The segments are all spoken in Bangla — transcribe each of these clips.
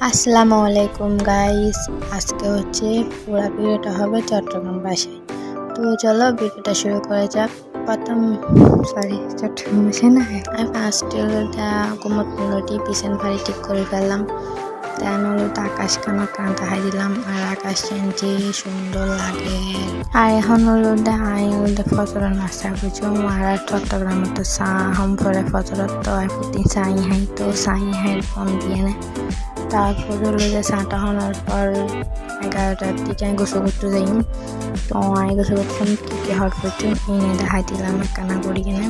আসসালামু আলাইকুম গাইস, আজকে হচ্ছে পুরো ভিডিওটা হবে চট্টগ্রাম বাসায়। তো চলো ভিডিওটা শুরু করা যাক। চট্টগ্রাম বাসায় না, আমি ফার্স্টে কুমোরটুলি পিছন ফাড়ি ঠিক করে ফেললাম। দেন হলো আকাশ কান দেখাই দিলাম, আর আকাশ যে সুন্দর লাগে। আর এখন হলো আই ফজর নাস্তা বুঝো আর চট্টগ্রামে তো চা হম পরে ফজরত তো একদিন চাই হাই তো চাই হাই কম দিয়ে নেয়। তারপর হলো যে চাটা হওয়ার পর 11টার দিকে আমি গোসল করতে যাই। তো আমি গোসল করতাম কি হট করছি এনে দেখাই দিলাম কানা করি কিনে।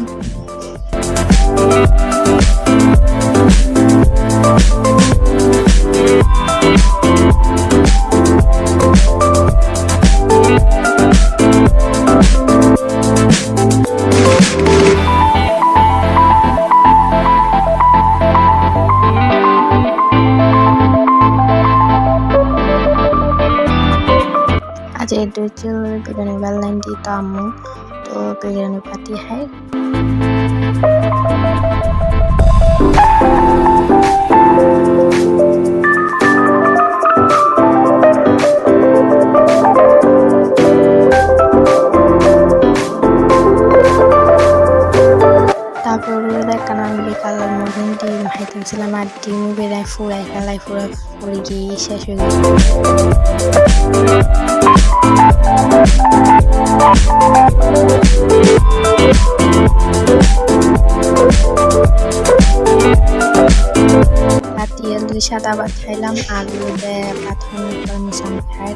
आज बिरयानी वाला दी तो अम्मू तो बिरयानी पाती है। তারপর কারণ বিকালের মধ্যে ডিম খাইতেছিলাম আর ডিম বেড়ায় ফুরাই ফেলাই ফুরে গিয়ে শেষ হয়ে গেছে। রাতে সাদা ভাত খাইলাম আর ভাত খাওয়ানোর পর মিশানো খাই।